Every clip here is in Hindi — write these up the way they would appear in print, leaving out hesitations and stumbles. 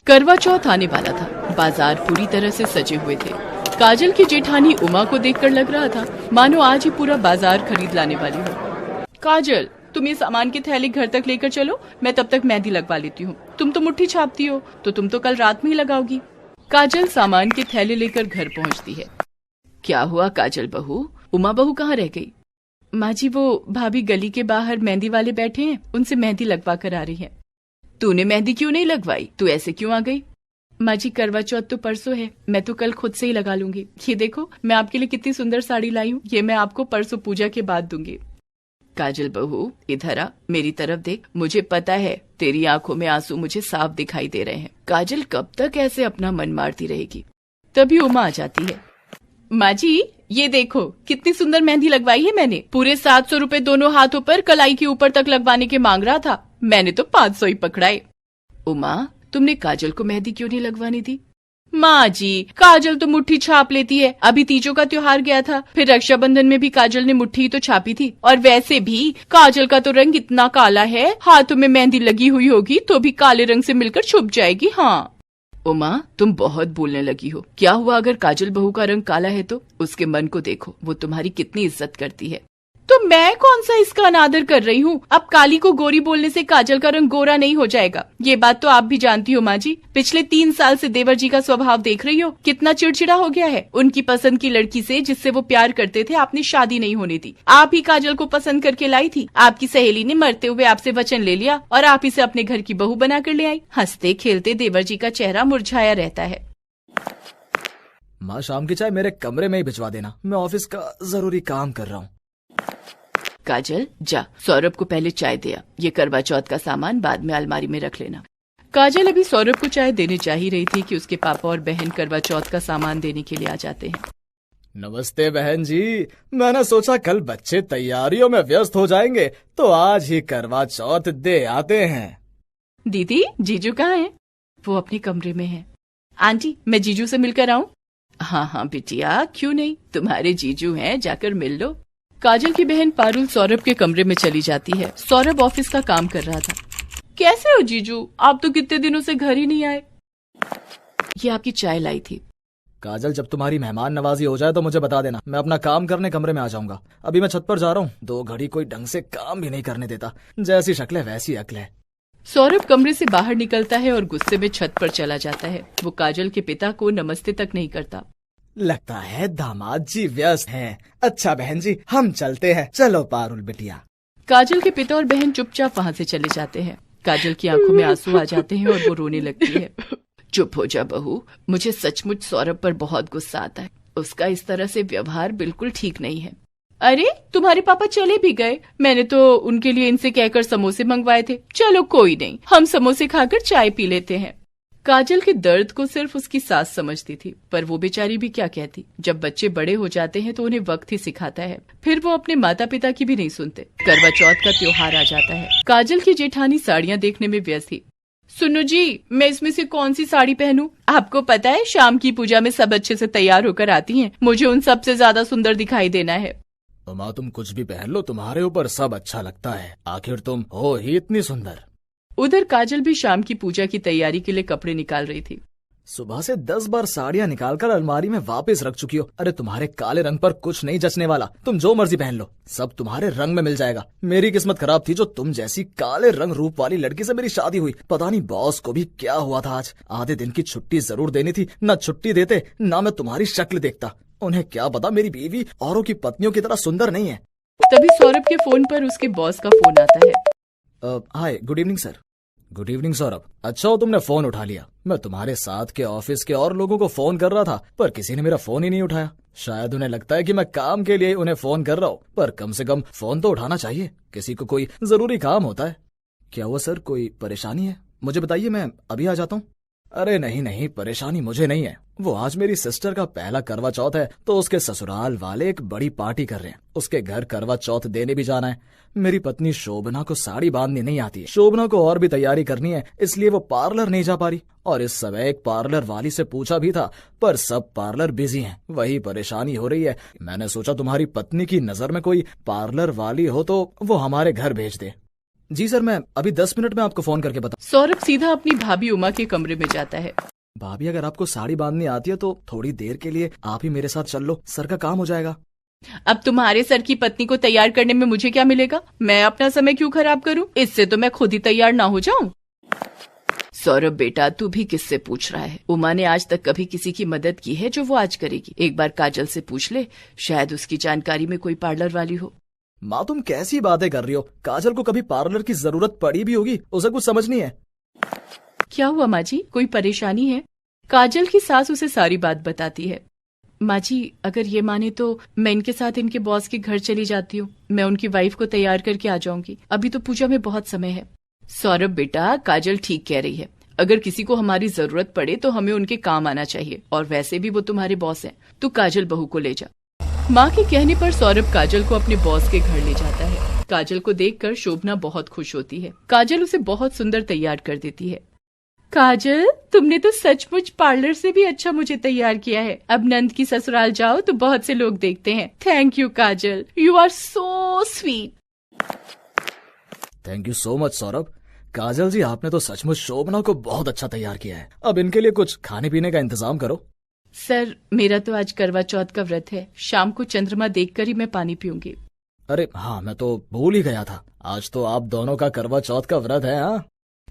करवा चौथ आने वाला था। बाजार पूरी तरह से सजे हुए थे। काजल की जेठानी उमा को देखकर लग रहा था मानो आज ही पूरा बाजार खरीद लाने वाली हो। काजल, तुम ये सामान की थैली घर तक लेकर चलो, मैं तब तक मेहंदी लगवा लेती हूँ। तुम तो मुट्ठी छापती हो, तो तुम तो कल रात में ही लगाओगी। काजल सामान की थैले लेकर घर पहुँचती है। क्या हुआ काजल बहू, उमा बहू कहाँ रह गई? माँ जी, वो भाभी गली के बाहर मेहंदी वाले बैठे हैं, उनसे मेहंदी लगवा कर आ रही है। तूने मेहंदी क्यों नहीं लगवाई? तू ऐसे क्यों आ गई? माँ जी, करवा चौथ तो परसों है, मैं तो कल खुद से ही लगा लूंगी। ये देखो, मैं आपके लिए कितनी सुंदर साड़ी लाई हूँ, ये मैं आपको परसों पूजा के बाद दूंगी। काजल बहू, इधर आ, मेरी तरफ देख। मुझे पता है तेरी आंखों में आंसू मुझे साफ दिखाई दे रहे हैं। काजल कब तक ऐसे अपना मन मारती रहेगी? तभी उमा आ जाती है। माँ जी, ये देखो कितनी सुंदर मेहंदी लगवाई है मैंने। पूरे 700 रुपए दोनों हाथों पर कलाई के ऊपर तक लगवाने के मांग रहा था, मैंने तो 500 ही पकड़ाए। उमा, तुमने काजल को मेहंदी क्यों नहीं लगवानी थी? माँ जी, काजल तो मुट्ठी छाप लेती है। अभी तीजों का त्योहार गया था, फिर रक्षाबंधन में भी काजल ने मुट्ठी ही तो छापी थी। और वैसे भी काजल का तो रंग इतना काला है, हाथों में मेहंदी लगी हुई होगी तो भी काले रंग से मिलकर छुप जाएगी। हाँ उमा, तुम बहुत बोलने लगी हो। क्या हुआ अगर काजल बहू का रंग काला है तो? उसके मन को देखो, वो तुम्हारी कितनी इज्जत करती है। तो मैं कौन सा इसका अनादर कर रही हूँ? अब काली को गोरी बोलने से काजल का रंग गोरा नहीं हो जाएगा, ये बात तो आप भी जानती हो माँ जी। पिछले 3 साल से देवर जी का स्वभाव देख रही हो, कितना चिड़चिड़ा हो गया है। उनकी पसंद की लड़की से जिससे वो प्यार करते थे आपने शादी नहीं होने दी। आप ही काजल को पसंद करके लाई थी। आपकी सहेली ने मरते हुए आपसे वचन ले लिया और आप इसे अपने घर की बहू बना कर ले आई। हंसते खेलते देवर जी का चेहरा मुरझाया रहता है। माँ, शाम की चाय मेरे कमरे में ही भिजवा देना, मैं ऑफिस का जरूरी काम कर रहा हूँ। काजल, जा सौरभ को पहले चाय दे आ। ये करवा चौथ का सामान बाद में अलमारी में रख लेना। काजल अभी सौरभ को चाय देने जा ही रही थी कि उसके पापा और बहन करवा चौथ का सामान देने के लिए आ जाते हैं। नमस्ते बहन जी, मैंने सोचा कल बच्चे तैयारियों में व्यस्त हो जाएंगे तो आज ही करवा चौथ दे आते हैं। दीदी, जीजू कहाँ हैं? वो अपने कमरे में है। आंटी, मैं जीजू से मिलकर आऊं? हाँ हाँ बिटिया, क्यों नहीं, तुम्हारे जीजू हैं, जाकर मिल लो। काजल की बहन पारुल सौरभ के कमरे में चली जाती है। सौरभ ऑफिस का काम कर रहा था। कैसे हो जीजू? आप तो कितने दिनों से घर ही नहीं आए। ये आपकी चाय लाई थी। काजल, जब तुम्हारी मेहमान नवाजी हो जाए तो मुझे बता देना, मैं अपना काम करने कमरे में आ जाऊंगा। अभी मैं छत पर जा रहा हूँ, 2 घड़ी कोई ढंग से काम भी नहीं करने देता। जैसी शक्ल है वैसी अक्ल है। सौरभ कमरे से बाहर निकलता है और गुस्से में छत पर चला जाता है। वो काजल के पिता को नमस्ते तक नहीं करता। लगता है दामाद जी व्यस्त हैं। अच्छा बहन जी, हम चलते हैं। चलो पारुल बिटिया। काजल के पिता और बहन चुपचाप वहाँ से चले जाते हैं। काजल की आंखों में आंसू आ जाते हैं और वो रोने लगती है। चुप हो जा बहू, मुझे सचमुच सौरभ पर बहुत गुस्सा आता है। उसका इस तरह से व्यवहार बिल्कुल ठीक नहीं है। अरे, तुम्हारे पापा चले भी गए, मैंने तो उनके लिए इनसे कहकर समोसे मंगवाए थे। चलो कोई नहीं, हम समोसे खाकर चाय पी लेते हैं। काजल के दर्द को सिर्फ उसकी सास समझती थी, पर वो बेचारी भी क्या कहती। जब बच्चे बड़े हो जाते हैं तो उन्हें वक्त ही सिखाता है, फिर वो अपने माता पिता की भी नहीं सुनते। करवा चौथ का त्योहार आ जाता है। काजल की जेठानी साड़ियाँ देखने में व्यस्त थी। सुनो जी, मैं इसमें से कौन सी साड़ी पहनूं? आपको पता है शाम की पूजा में सब अच्छे से तैयार होकर आती हैं, मुझे उन सबसे ज्यादा सुंदर दिखाई देना है। माँ, तुम कुछ भी पहन लो, तुम्हारे ऊपर सब अच्छा लगता है, आखिर तुम हो ही इतनी सुंदर। उधर काजल भी शाम की पूजा की तैयारी के लिए कपड़े निकाल रही थी। सुबह से 10 बार साड़ियाँ निकालकर अलमारी में वापस रख चुकी हो। अरे तुम्हारे काले रंग पर कुछ नहीं जचने वाला, तुम जो मर्जी पहन लो, सब तुम्हारे रंग में मिल जाएगा। मेरी किस्मत खराब थी जो तुम जैसी काले रंग रूप वाली लड़की से मेरी शादी हुई। पता नहीं बॉस को भी क्या हुआ था आज। आधे दिन की छुट्टी जरूर देनी थी, न छुट्टी देते न मैं तुम्हारी शक्ल देखता। उन्हें क्या पता मेरी बीवी औरों की पत्नियों की तरह सुंदर नहीं है। तभी सौरभ के फोन पर उसके बॉस का फोन आता है। Hi, good evening sir. Good evening Saurabh, अच्छा हो तुमने फोन उठा लिया। मैं तुम्हारे साथ के ऑफिस के और लोगों को फोन कर रहा था, पर किसी ने मेरा फोन ही नहीं उठाया। शायद उन्हें लगता है कि मैं काम के लिए उन्हें फोन कर रहा हूँ, पर कम से कम फोन तो उठाना चाहिए, किसी को कोई जरूरी काम होता है। क्या हुआ सर, कोई परेशानी है? मुझे बताइए, मैं अभी आ जाता हूँ। अरे नहीं नहीं, परेशानी मुझे नहीं है। वो आज मेरी सिस्टर का पहला करवा चौथ है तो उसके ससुराल वाले एक बड़ी पार्टी कर रहे हैं। उसके घर करवा चौथ देने भी जाना है। मेरी पत्नी शोभना को साड़ी बांधनी नहीं आती है। शोभना को और भी तैयारी करनी है, इसलिए वो पार्लर नहीं जा पा रही। और इस समय एक पार्लर वाली से पूछा भी था, पर सब पार्लर बिजी हैं। वही परेशानी हो रही है। मैंने सोचा तुम्हारी पत्नी की नजर में कोई पार्लर वाली हो तो वो हमारे घर भेज दे। जी सर, मैं अभी 10 मिनट में आपको फोन करके बता। सौरभ सीधा अपनी भाभी उमा के कमरे में जाता है। भाभी, अगर आपको साड़ी बांधनी आती है तो थोड़ी देर के लिए आप ही मेरे साथ चल लो, सर का काम हो जाएगा। अब तुम्हारे सर की पत्नी को तैयार करने में मुझे क्या मिलेगा? मैं अपना समय क्यों खराब करूं? इससे तो मैं खुद ही तैयार ना हो जाऊं। सौरभ बेटा, तू भी किससे पूछ रहा है? उमा ने आज तक कभी किसी की मदद की है जो वो आज करेगी? एक बार काजल से पूछ ले, शायद उसकी जानकारी में कोई पार्लर वाली हो। माँ, तुम कैसी बातें कर रही हो? काजल को कभी पार्लर की जरूरत पड़ी भी होगी, उसे कुछ समझ नहीं है। क्या हुआ माँ जी, कोई परेशानी है? काजल की सास उसे सारी बात बताती है। माँ जी, अगर ये माने तो मैं इनके साथ इनके बॉस के घर चली जाती हूँ। मैं उनकी वाइफ को तैयार करके आ जाऊंगी। अभी तो पूजा में बहुत समय है। सौरभ बेटा, काजल ठीक कह रही है। अगर किसी को हमारी जरूरत पड़े तो हमें उनके काम आना चाहिए, और वैसे भी वो तुम्हारे बॉस हैं। तू काजल बहू को ले जा। माँ के कहने पर सौरभ काजल को अपने बॉस के घर ले जाता है। काजल को देखकर शोभना बहुत खुश होती है। काजल उसे बहुत सुंदर तैयार कर देती है। काजल, तुमने तो सचमुच पार्लर से भी अच्छा मुझे तैयार किया है। अब नंद की ससुराल जाओ तो बहुत से लोग देखते हैं। Thank you Kajal, you are so sweet. Thank you so much Saurabh. Kajal ji, आपने तो सचमुच शोभना को बहुत अच्छा तैयार किया है। अब इनके लिए कुछ खाने पीने का इंतजाम करो। सर, मेरा तो आज करवा चौथ का व्रत है। शाम को चंद्रमा देखकर ही मैं पानी पीऊंगी। अरे हाँ, मैं तो भूल ही गया था, आज तो आप दोनों का करवा चौथ का व्रत है। हाँ,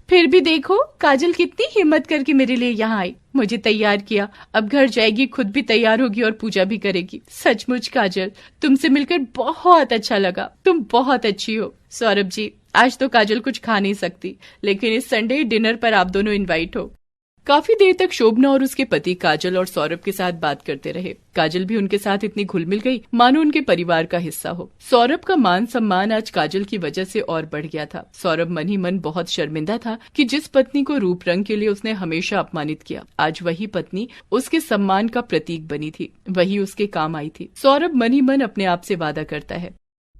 फिर भी देखो काजल कितनी हिम्मत करके मेरे लिए यहाँ आई, मुझे तैयार किया। अब घर जाएगी, खुद भी तैयार होगी और पूजा भी करेगी। सचमुच काजल, तुमसे मिलकर बहुत अच्छा लगा। तुम बहुत अच्छी हो। सौरभ जी, आज तो काजल कुछ खा नहीं सकती, लेकिन इस संडे डिनर पर आप दोनों इनवाइट हो। काफी देर तक शोभना और उसके पति काजल और सौरभ के साथ बात करते रहे। काजल भी उनके साथ इतनी घुल मिल गई मानो उनके परिवार का हिस्सा हो। सौरभ का मान सम्मान आज काजल की वजह से और बढ़ गया था। सौरभ मन ही मन बहुत शर्मिंदा था कि जिस पत्नी को रूप रंग के लिए उसने हमेशा अपमानित किया, आज वही पत्नी उसके सम्मान का प्रतीक बनी थी, वही उसके काम आई थी। सौरभ मन ही मन अपने आप से वादा करता है,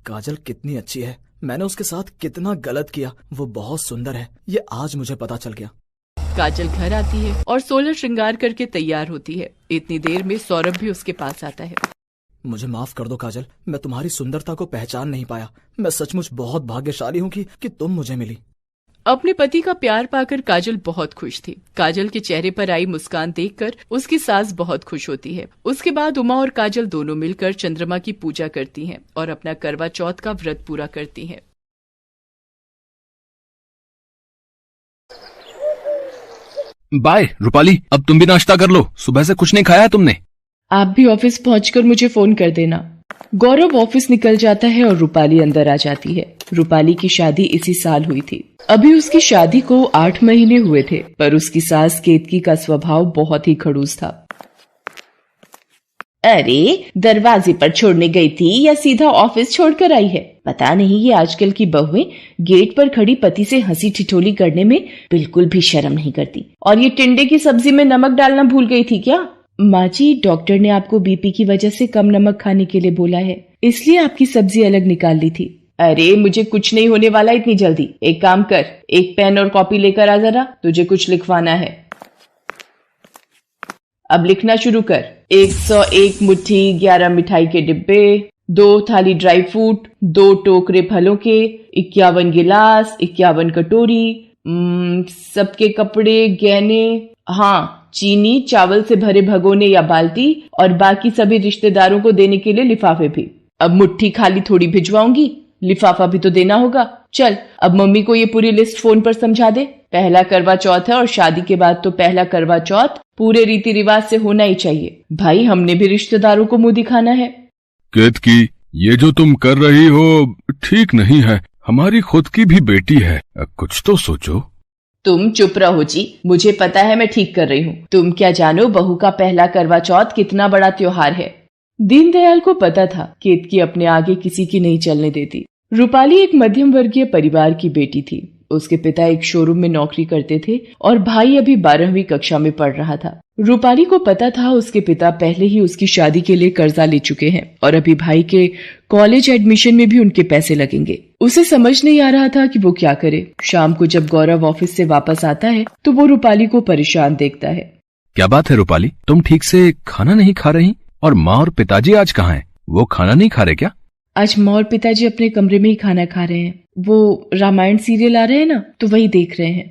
काजल कितनी अच्छी है, मैंने उसके साथ कितना गलत किया, वो बहुत सुंदर है, ये आज मुझे पता चल गया। काजल घर आती है और 16 श्रृंगार करके तैयार होती है। इतनी देर में सौरभ भी उसके पास आता है। मुझे माफ कर दो काजल, मैं तुम्हारी सुंदरता को पहचान नहीं पाया। मैं सचमुच बहुत भाग्यशाली हूँ कि तुम मुझे मिली। अपने पति का प्यार पाकर काजल बहुत खुश थी। काजल के चेहरे पर आई मुस्कान देखकर उसकी सास बहुत खुश होती है। उसके बाद उमा और काजल दोनों मिलकर चंद्रमा की पूजा करती हैं और अपना करवा चौथ का व्रत पूरा करती हैं। बाय रूपाली, अब तुम भी नाश्ता कर लो, सुबह से कुछ नहीं खाया तुमने। आप भी ऑफिस पहुंचकर मुझे फोन कर देना। गौरव ऑफिस निकल जाता है और रूपाली अंदर आ जाती है। रूपाली की शादी इसी साल हुई थी। अभी उसकी शादी को 8 महीने हुए थे, पर उसकी सास केतकी का स्वभाव बहुत ही खड़ूस था। अरे, दरवाजे पर छोड़ने गई थी या सीधा ऑफिस छोड़कर आई है? पता नहीं ये आजकल की बहुएं गेट पर खड़ी पति से हंसी ठिठोली करने में बिल्कुल भी शर्म नहीं करती। और ये टिंडे की सब्जी में नमक डालना भूल गई थी क्या? माँ जी, डॉक्टर ने आपको बीपी की वजह से कम नमक खाने के लिए बोला है, इसलिए आपकी सब्जी अलग निकाल ली थी। अरे, मुझे कुछ नहीं होने वाला इतनी जल्दी। एक काम कर, एक पेन और कॉपी लेकर आ जरा, तुझे कुछ लिखवाना है। अब लिखना शुरू कर। 101 मुट्ठी 11 मिठाई के डिब्बे, 2 थाली ड्राई फ्रूट, 2 टोकरे फलों के, 51 गिलास, 51 कटोरी, सबके कपड़े, गहने, हाँ, चीनी, चावल से भरे भगोने या बाल्टी, और बाकी सभी रिश्तेदारों को देने के लिए लिफाफे भी। अब मुट्ठी खाली थोड़ी भिजवाऊंगी, लिफाफा भी तो देना होगा। चल, अब मम्मी को ये पूरी लिस्ट फोन पर समझा दे। पहला करवा चौथ है और शादी के बाद तो पहला करवा चौथ पूरे रीति रिवाज से होना ही चाहिए। भाई, हमने भी रिश्तेदारों को मुंह दिखाना है। केतकी, ये जो तुम कर रही हो ठीक नहीं है, हमारी खुद की भी बेटी है, कुछ तो सोचो। तुम चुप रहो जी, मुझे पता है मैं ठीक कर रही हूँ। तुम क्या जानो बहू का पहला करवा चौथ कितना बड़ा त्योहार है। दीनदयाल को पता था केतकी अपने आगे किसी की नहीं चलने देती। रूपाली एक मध्यम वर्गीय परिवार की बेटी थी। उसके पिता एक शोरूम में नौकरी करते थे और भाई अभी 12वीं कक्षा में पढ़ रहा था। रूपाली को पता था उसके पिता पहले ही उसकी शादी के लिए कर्जा ले चुके हैं और अभी भाई के कॉलेज एडमिशन में भी उनके पैसे लगेंगे। उसे समझ नहीं आ रहा था कि वो क्या करे। शाम को जब गौरव ऑफिस से वापस आता है तो वो रूपाली को परेशान देखता है। क्या बात है रूपाली, तुम ठीक से खाना नहीं खा रही? और माँ और पिताजी आज कहाँ हैं? वो खाना नहीं खा रहे क्या? आज माँ और पिताजी अपने कमरे में ही खाना खा रहे हैं। वो रामायण सीरियल आ रहे हैं ना, तो वही देख रहे हैं।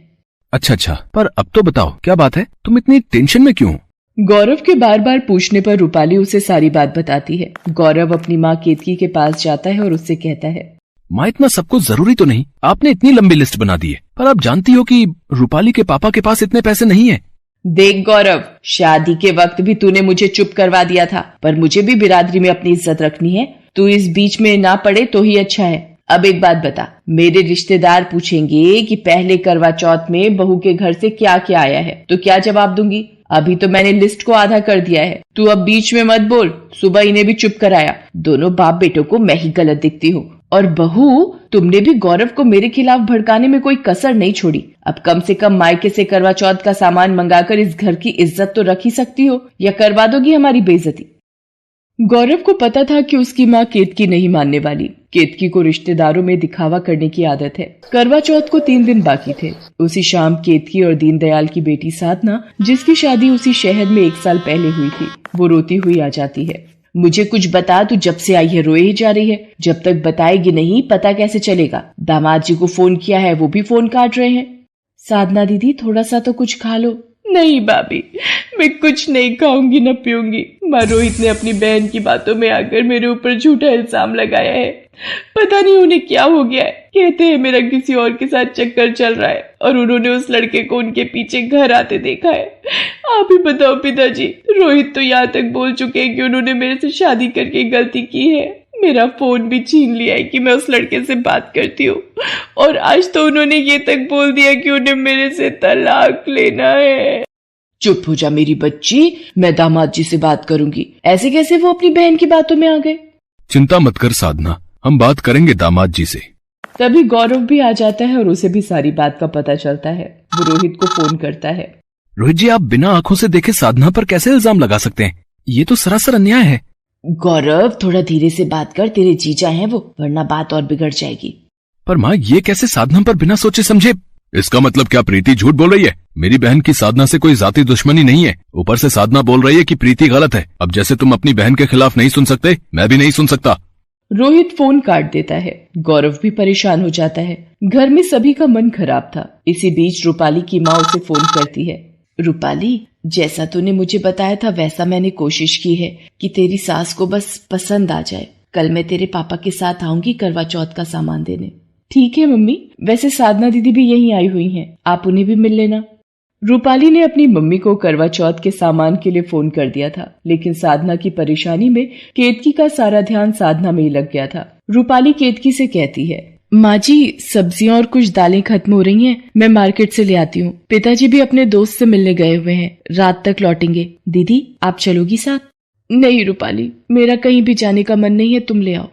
अच्छा, पर अब तो बताओ क्या बात है, तुम इतनी टेंशन में क्यों हो? गौरव के बार बार पूछने पर रूपाली उसे सारी बात बताती है। गौरव अपनी माँ केतकी के पास जाता है और उससे कहता है, माँ इतना सब कुछ जरूरी तो नहीं, आपने इतनी लंबी लिस्ट बना दी है, पर आप जानती हो कि रूपाली के पापा के पास इतने पैसे नहीं है। देख गौरव, शादी के वक्त भी तूने मुझे चुप करवा दिया था, पर मुझे भी बिरादरी में अपनी इज्जत रखनी है। तू इस बीच में ना पड़े तो ही अच्छा है। अब एक बात बता, मेरे रिश्तेदार पूछेंगे कि पहले करवा चौथ में बहू के घर से क्या क्या आया है, तो क्या जवाब दूंगी? अभी तो मैंने लिस्ट को आधा कर दिया है। तू अब बीच में मत बोल। सुबह इन्हें भी चुप कराया। दोनों बाप बेटों को मैं ही गलत दिखती हूँ। और बहू, तुमने भी गौरव को मेरे खिलाफ भड़काने में कोई कसर नहीं छोड़ी। अब कम से कम मायके से करवा चौथ का सामान मंगाकर इस घर की इज्जत तो रख ही सकती हो, या करवा दोगी हमारी बेइज्जती? गौरव को पता था कि उसकी माँ केतकी नहीं मानने वाली। केतकी को रिश्तेदारों में दिखावा करने की आदत है। करवा चौथ को 3 दिन बाकी थे। उसी शाम केतकी और दीनदयाल की बेटी साधना, जिसकी शादी उसी शहर में 1 साल पहले हुई थी, वो रोती हुई आ जाती है। मुझे कुछ बता, तू जब से आई है रोए ही जा रही है। जब तक बताएगी नहीं पता कैसे चलेगा? दामाद जी को फोन किया है, वो भी फोन काट रहे हैं। साधना दीदी, थोड़ा सा तो कुछ खा लो। नहीं भाभी, मैं कुछ नहीं खाऊंगी न पीऊंगी। माँ रोहित ने अपनी बहन की बातों में आकर मेरे ऊपर झूठा इल्जाम लगाया है। पता नहीं उन्हें क्या हो गया है। कहते हैं मेरा किसी और के साथ चक्कर चल रहा है और उन्होंने उस लड़के को उनके पीछे घर आते देखा है। आप ही बताओ पिताजी, रोहित तो यहाँ तक बोल चुके हैं कि उन्होंने मेरे से शादी करके गलती की है। मेरा फोन भी छीन लिया है कि मैं उस लड़के से बात करती हूँ, और आज तो उन्होंने ये तक बोल दिया कि उन्हें मेरे से तलाक लेना है। चुप हो जा मेरी बच्ची, मैं दामाद जी से बात करूंगी। ऐसे कैसे वो अपनी बहन की बातों में आ गए? चिंता मत कर साधना, हम बात करेंगे दामाद जी से। तभी गौरव भी आ जाता है और उसे भी सारी बात का पता चलता है। वो रोहित को फोन करता है। रोहित जी, आप बिना आंखों से देखे साधना पर कैसे इल्जाम लगा सकते हैं? ये तो सरासर अन्याय है। गौरव, थोड़ा धीरे से बात कर, तेरे जीजा हैं वो, वरना बात और बिगड़ जाएगी। पर माँ, ये कैसे साधना पर बिना सोचे समझे? इसका मतलब क्या प्रीति झूठ बोल रही है? मेरी बहन की साधना से कोई जाती दुश्मनी नहीं है। ऊपर से साधना बोल रही है कि प्रीति गलत है। अब जैसे तुम अपनी बहन के खिलाफ नहीं सुन सकते, मैं भी नहीं सुन सकता। रोहित फोन काट देता है। गौरव भी परेशान हो जाता है। घर में सभी का मन खराब था। इसी बीच रूपाली की माँ उसे फोन करती है। रूपाली, जैसा तूने मुझे बताया था वैसा मैंने कोशिश की है कि तेरी सास को बस पसंद आ जाए। कल मैं तेरे पापा के साथ आऊंगी करवा चौथ का सामान देने। ठीक है मम्मी, वैसे साधना दीदी भी यहीं आई हुई हैं, आप उन्हें भी मिल लेना। रूपाली ने अपनी मम्मी को करवा चौथ के सामान के लिए फोन कर दिया था, लेकिन साधना की परेशानी में केतकी का सारा ध्यान साधना में ही लग गया था। रूपाली केतकी से कहती है, माँ जी, सब्जियां और कुछ दालें खत्म हो रही हैं, मैं मार्केट से ले आती हूँ। पिताजी भी अपने दोस्त से मिलने गए हुए हैं, रात तक लौटेंगे। दीदी, आप चलोगी साथ? नहीं रूपाली, मेरा कहीं भी जाने का मन नहीं है, तुम ले आओ।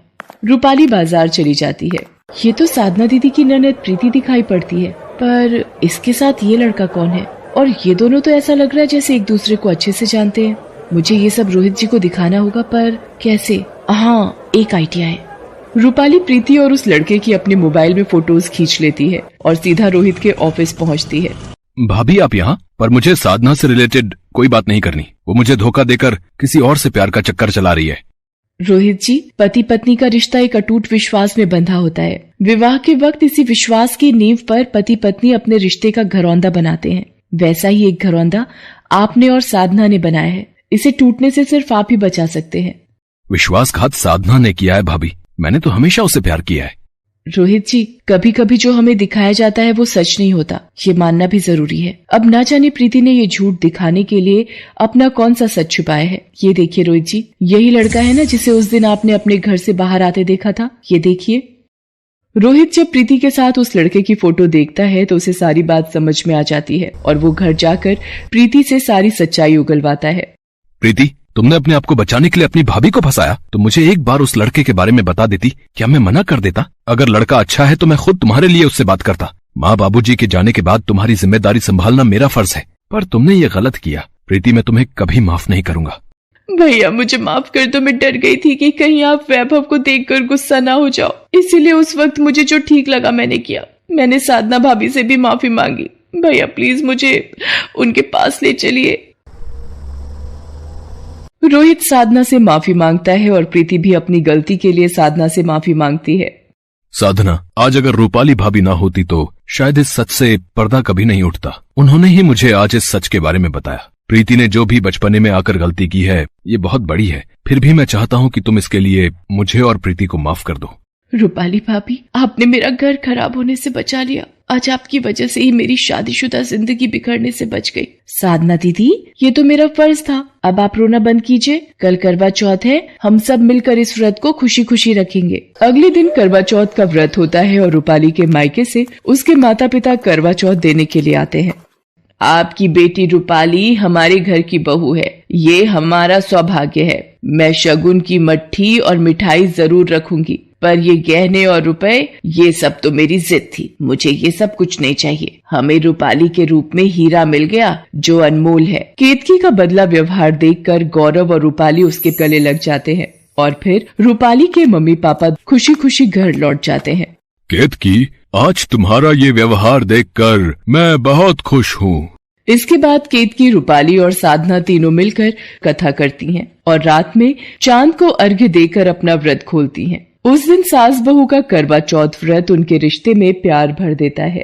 रूपाली बाजार चली जाती है। ये तो साधना दीदी की ननद प्रीति दिखाई पड़ती है, पर इसके साथ ये लड़का कौन है? और ये दोनों तो ऐसा लग रहा है जैसे एक दूसरे को अच्छे से जानते हैं। मुझे ये सब रोहित जी को दिखाना होगा, पर कैसे? हाँ, एक आइडिया है। रूपाली प्रीति और उस लड़के की अपने मोबाइल में फोटोज खींच लेती है और सीधा रोहित के ऑफिस पहुंचती है। भाभी, आप यहाँ? पर मुझे साधना से रिलेटेड कोई बात नहीं करनी। वो मुझे धोखा देकर किसी और से प्यार का चक्कर चला रही है। रोहित जी, पति पत्नी का रिश्ता एक अटूट विश्वास में बंधा होता है। विवाह के वक्त इसी विश्वास की नींव पर पति पत्नी अपने रिश्ते का घरौंदा बनाते हैं। वैसा ही एक घरौंदा आपने और साधना ने बनाया है। इसे टूटने से सिर्फ आप ही बचा सकते हैं। विश्वासघात साधना ने किया है भाभी, मैंने तो हमेशा उससे प्यार किया है। रोहित जी, कभी कभी जो हमें दिखाया जाता है वो सच नहीं होता, ये मानना भी जरूरी है। अब ना जाने प्रीति ने ये झूठ दिखाने के लिए अपना कौन सा सच छुपाया है। ये देखिए रोहित जी, यही लड़का है ना जिसे उस दिन आपने अपने घर से बाहर आते देखा था। ये देखिए। रोहित जब प्रीति के साथ उस लड़के की फोटो देखता है तो उसे सारी बात समझ में आ जाती है और वो घर जाकर प्रीति से सारी सच्चाई उगलवाता है। प्रीति, तुमने अपने आप को बचाने के लिए अपनी भाभी को फंसाया, तो मुझे एक बार उस लड़के के बारे में बता देती, क्या मैं मना कर देता? अगर लड़का अच्छा है तो मैं खुद तुम्हारे लिए उससे बात करता। माँ बाबूजी के जाने के बाद तुम्हारी जिम्मेदारी संभालना मेरा फर्ज है, पर तुमने ये गलत किया। प्रीति, मैं तुम्हें कभी माफ नहीं करूंगा। भैया, मुझे माफ कर दो। मैं डर गई थी कि कहीं आप वैभव को देखकर गुस्सा ना हो जाओ, इसीलिए उस वक्त मुझे जो ठीक लगा मैंने किया। मैंने साधना भाभी से भी माफी मांगी। भैया प्लीज मुझे उनके पास ले चलिए। रोहित साधना से माफी मांगता है और प्रीति भी अपनी गलती के लिए साधना से माफी मांगती है। साधना, आज अगर रूपाली भाभी ना होती तो शायद इस सच से पर्दा कभी नहीं उठता। उन्होंने ही मुझे आज इस सच के बारे में बताया। प्रीति ने जो भी बचपने में आकर गलती की है ये बहुत बड़ी है, फिर भी मैं चाहता हूँ कि तुम इसके लिए मुझे और प्रीति को माफ कर दो। रूपाली भाभी, आपने मेरा घर खराब होने से बचा लिया। आज आपकी वजह से ही मेरी शादीशुदा जिंदगी बिखरने से बच गई। साधना दीदी, ये तो मेरा फर्ज था। अब आप रोना बंद कीजिए। कल करवा चौथ है, हम सब मिलकर इस व्रत को खुशी खुशी रखेंगे। अगले दिन करवा चौथ का व्रत होता है और रूपाली के मायके से उसके माता पिता करवा चौथ देने के लिए आते हैं। आपकी बेटी रूपाली हमारे घर की बहू है, ये हमारा सौभाग्य है। मैं शगुन की मट्ठी और मिठाई जरूर रखूंगी, पर ये गहने और रुपए, ये सब तो मेरी जिद थी। मुझे ये सब कुछ नहीं चाहिए। हमें रूपाली के रूप में हीरा मिल गया जो अनमोल है। केतकी का बदला व्यवहार देखकर गौरव और रूपाली उसके गले लग जाते हैं और फिर रूपाली के मम्मी पापा खुशी खुशी घर लौट जाते हैं। केतकी, आज तुम्हारा ये व्यवहार देखकर मैं बहुत खुश हूँ। इसके बाद केतकी, रूपाली और साधना तीनों मिलकर कथा करती हैं और रात में चांद को अर्घ्य देकर अपना व्रत खोलती हैं। उस दिन सास बहू का करवा चौथ व्रत उनके रिश्ते में प्यार भर देता है।